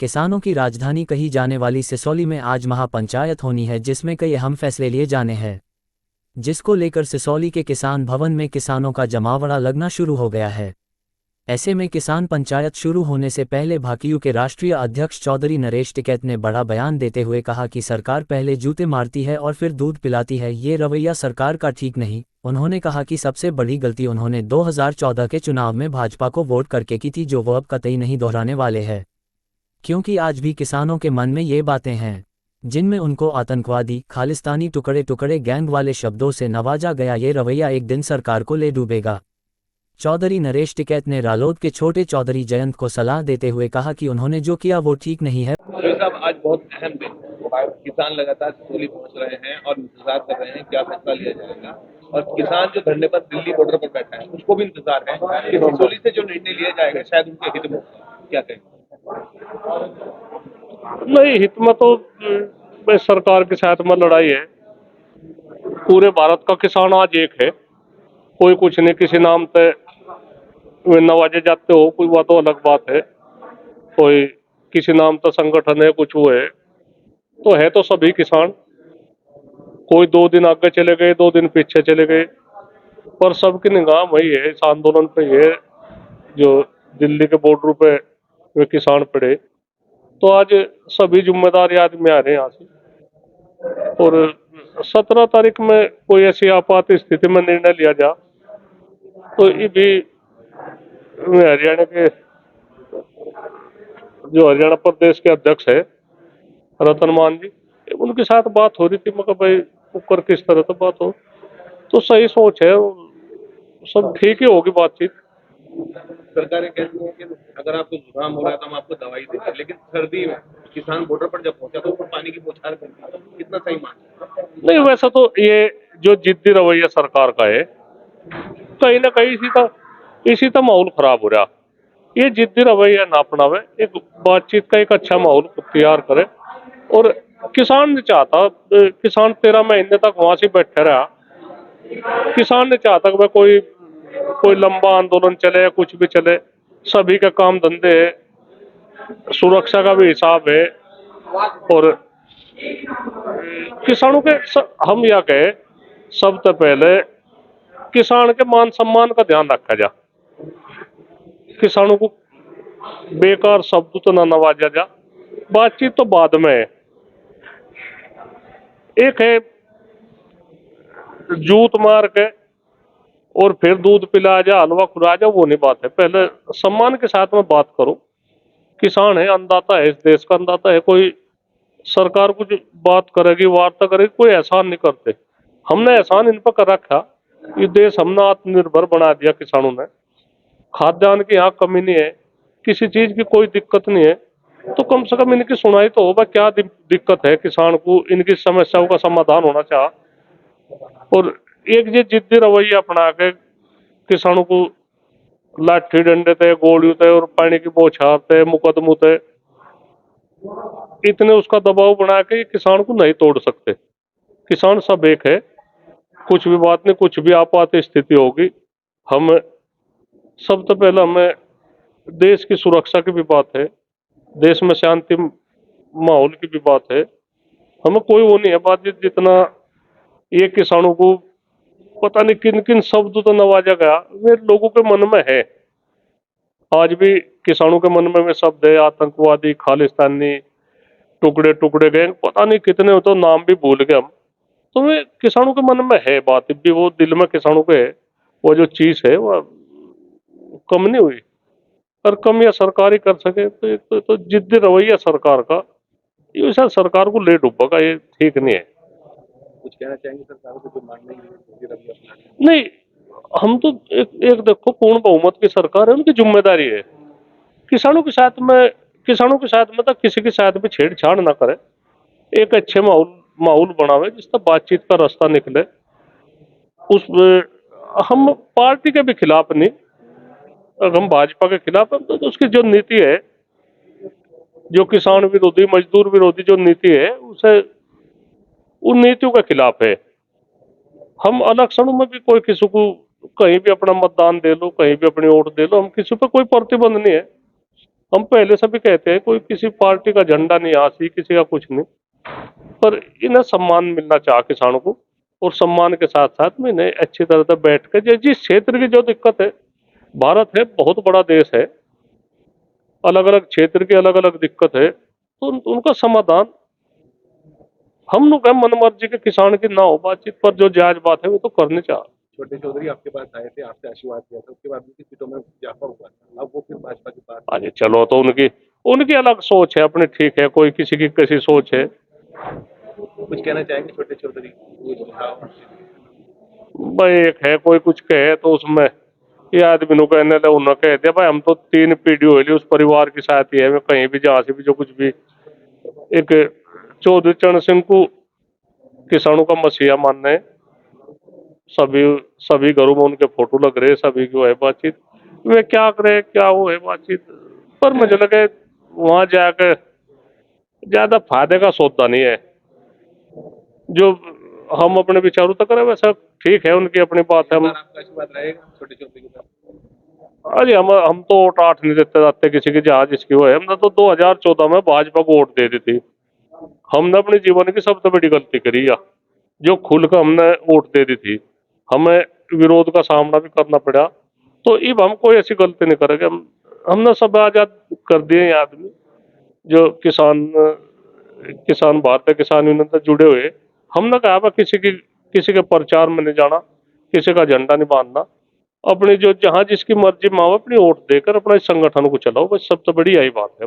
किसानों की राजधानी कही जाने वाली सिसौली में आज महापंचायत होनी है, जिसमें कई अहम फैसले लिए जाने हैं, जिसको लेकर सिसौली के किसान भवन में किसानों का जमावड़ा लगना शुरू हो गया है। ऐसे में किसान पंचायत शुरू होने से पहले भाकियू के राष्ट्रीय अध्यक्ष चौधरी नरेश टिकैत ने बड़ा बयान देते हुए कहा कि सरकार पहले जूते मारती है और फिर दूध पिलाती है, ये रवैया सरकार का ठीक नहीं। उन्होंने कहा कि सबसे बड़ी गलती उन्होंने 2014 के चुनाव में भाजपा को वोट करके की थी, जो वो अब कतई नहीं दोहराने वाले हैं, क्योंकि आज भी किसानों के मन में ये बातें हैं जिनमें उनको आतंकवादी, खालिस्तानी, टुकड़े टुकड़े गैंग वाले शब्दों से नवाजा गया। ये रवैया एक दिन सरकार को ले डूबेगा। चौधरी नरेश टिकैत ने रालोद के छोटे चौधरी जयंत को सलाह देते हुए कहा कि उन्होंने जो किया वो ठीक नहीं है। साहब, आज बहुत अहम दिन, किसान लगातार सिसौली पहुंच रहे हैं और इंतजार कर रहे हैं क्या फैसला लिया जाएगा। और किसान जो धरने पर दिल्ली बॉर्डर पर बैठा है उसको भी इंतजार है कि सिसौली से जो निर्णय लिया जाएगा शायद उनके हित में। क्या कहें? नहीं, हित में तो सरकार के साथ में लड़ाई है। पूरे भारत का किसान आज एक है, कोई कुछ नहीं किसी नाम पे नवाजे जाते हो, कोई बात तो अलग बात है। कोई किसी नाम तो संगठन है, कुछ वो है तो सभी किसान। कोई 2 दिन आगे चले गए, 2 दिन पीछे चले गए, पर सबकी निगाह वही है, इस आंदोलन पे है जो दिल्ली के बॉर्डर पे वे किसान पड़े। तो आज सभी जिम्मेदार आदमी आ रहे हैं यहाँ से, और 17 तारीख में कोई ऐसी आपात स्थिति में निर्णय लिया जा तो ये भी हरियाणा के जो हरियाणा प्रदेश के अध्यक्ष है रतन मान जी, उनके साथ बात हो रही थी। मगर भाई ऊपर किस तरह से बात हो तो सही सोच है, सब ठीक ही होगी बातचीत। सरकारें कहती हैं कि अगर आपको जुकाम हो रहा है तो हम आपको दवाई देंगे, लेकिन सर्दी में किसान बॉर्डर पर जब पहुंचा तो पानी की बौछार करती है, कितना सही मान? नहीं, वैसा तो ये जो जिद्दी रवैया सरकार का है, कहीं ना कहीं इसी का माहौल खराब हो रहा। ये जिद्दी रवैया ना अपनावे, एक बातचीत का एक अच्छा माहौल तैयार करे। और किसान ने चाहता, किसान 13 महीने तक वहां से बैठे रहा। किसान ने चाहता कि कोई लंबा आंदोलन चले या कुछ भी चले, सभी का काम धंधे है, सुरक्षा का भी हिसाब है। और किसानों के हम यह कहे, सबसे पहले किसान के मान सम्मान का ध्यान रखा जा। किसानों को बेकार शब्द तो ना नवाजा जा, बातचीत तो बाद में है। एक है जूत मार के और फिर दूध पिला जा, हलवा खुला जा, वो नहीं बात है। पहले सम्मान के साथ में बात करो। किसान है, अन्नदाता है, इस देश का अन्नदाता है। कोई सरकार कुछ बात करेगी, वार्ता करेगी, कोई एहसान नहीं करते। हमने एहसान इन पर कर रखा। ये देश हमने आत्मनिर्भर बना दिया किसानों ने। खाद्यान्न की यहाँ कमी नहीं है, किसी चीज की कोई दिक्कत नहीं है। तो कम से कम इनकी सुनाई तो होगा, क्या दिक्कत है किसान को, इनकी समस्याओं का समाधान होना चाह। और एक ये जिद्दी रवैया अपना के किसानों को लाठी डंडे थे, गोलियों थे और पानी की बौछार थे, मुकदमों थे, इतने उसका दबाव बना के किसान को नहीं तोड़ सकते। किसान सब एक है, कुछ भी बात नहीं, कुछ भी आपात स्थिति होगी, हम सबसे पहले हमें देश की सुरक्षा की भी बात है, देश में शांति माहौल की भी बात है। हमें कोई वो नहीं है बात जितना ये किसानों को पता नहीं किन किन शब्द तो नवाजा गया, वे लोगों के मन में है। आज भी किसानों के मन में वे शब्द है, आतंकवादी, खालिस्तानी, टुकड़े टुकड़े गैंग, पता नहीं कितने, तो नाम भी भूल गए हम। तो वे किसानों के मन में है बात भी, वो दिल में किसानों के है। वो जो चीज है वो कम नहीं हुई, और कम या सरकार ही कर सके। तो जिद्दी रवैया सरकार का, ये शायद सरकार को ले डूबेगा, ये ठीक नहीं है। कुछ कहना चाहेंगे सरकार को जो मान नहीं, हम तो एक देखो, पूर्ण बहुमत की सरकार है, उनकी जिम्मेदारी है किसानों के साथ में तो किसी के साथ भी छेड़छाड़ ना करे, एक अच्छे माहौल बनावे जिससे बातचीत का रास्ता निकले। उस हम पार्टी के भी खिलाफ नहीं, अगर हम भाजपा के खिलाफ हैं तो उसकी जो नीति है, जो किसान विरोधी, मजदूर विरोधी जो नीति है, उसे उन नीतियों के खिलाफ है। हम इलेक्शनों में भी कोई किसी को कहीं भी अपना मतदान दे लो, कहीं भी अपनी वोट दे लो, हम किसी पर कोई प्रतिबंध नहीं है। हम पहले से भी कहते हैं कोई किसी पार्टी का झंडा नहीं आसी, किसी का कुछ नहीं, पर इन्हें सम्मान मिलना चाहिए किसानों को। और सम्मान के साथ साथ में इन्हें अच्छी तरह से बैठ कर जिस क्षेत्र की जो दिक्कत है, भारत है बहुत बड़ा देश है, अलग अलग क्षेत्र की अलग अलग दिक्कत है, तो उनका समाधान हम लोग मन मर्जी के किसान की ना हो बातचीत, पर जो जायज बात है वो तो करनी चाहिए। छोटे चौधरी आपके पास आए थे, आपसे आशीर्वाद किया था, उसके बाद उनकी सीटों में इजाफा हुआ था, अब वो फिर भाजपा के पास। अरे चलो, तो उनकी उनकी अलग सोच है अपनी, ठीक है, कोई किसी की कैसी सोच है। कुछ कहना चाहेंगे छोटे चौधरी वो सुझाव? भाई एक है कोई कुछ कहे तो उसमें ये आदमी नु कहने लगे, उन्होंने कह दिया भाई हम तो 3 पीढ़ी हो ली उस परिवार के साथ ही है, मैं कहीं भी जहाँ से भी जो कुछ भी। एक चौधरी चरण सिंह को किसानों का मसीहा मानना है, सभी सभी घरों में उनके फोटो लग रहे, सभी की वो है बातचीत, वे क्या करे क्या वो है बातचीत, पर मुझे लगे वहां जाकर ज्यादा फायदे का सौदा नहीं है। जो हम अपने विचारों तक करें वैसा ठीक है, उनकी अपनी बात है। हम आपका आशीर्वाद रहेगा छोटे चौधरी के साथ? अरे हम तो वोट 8 नहीं देते जाते किसी की, जहाँ जिसकी वो है। हमने तो 2014 में भाजपा को वोट दे दी थी। हमने अपने जीवन की सबसे बड़ी गलती करी या जो खुल कर हमने वोट दे दी थी, हमें विरोध का सामना भी करना पड़ा। तो अब हम कोई ऐसी गलती नहीं करेंगे। हमने सब आजाद कर दिए ये आदमी जो किसान भारतीय किसान यूनियन से जुड़े हुए। हमने कहा बा किसी के प्रचार में नहीं जाना, किसी का झंडा नहीं बांधना, अपनी जो जहां जिसकी मर्जी में हो अपनी वोट देकर अपना इस संगठन को चलाओ, बस सबसे बड़ी यही बात है।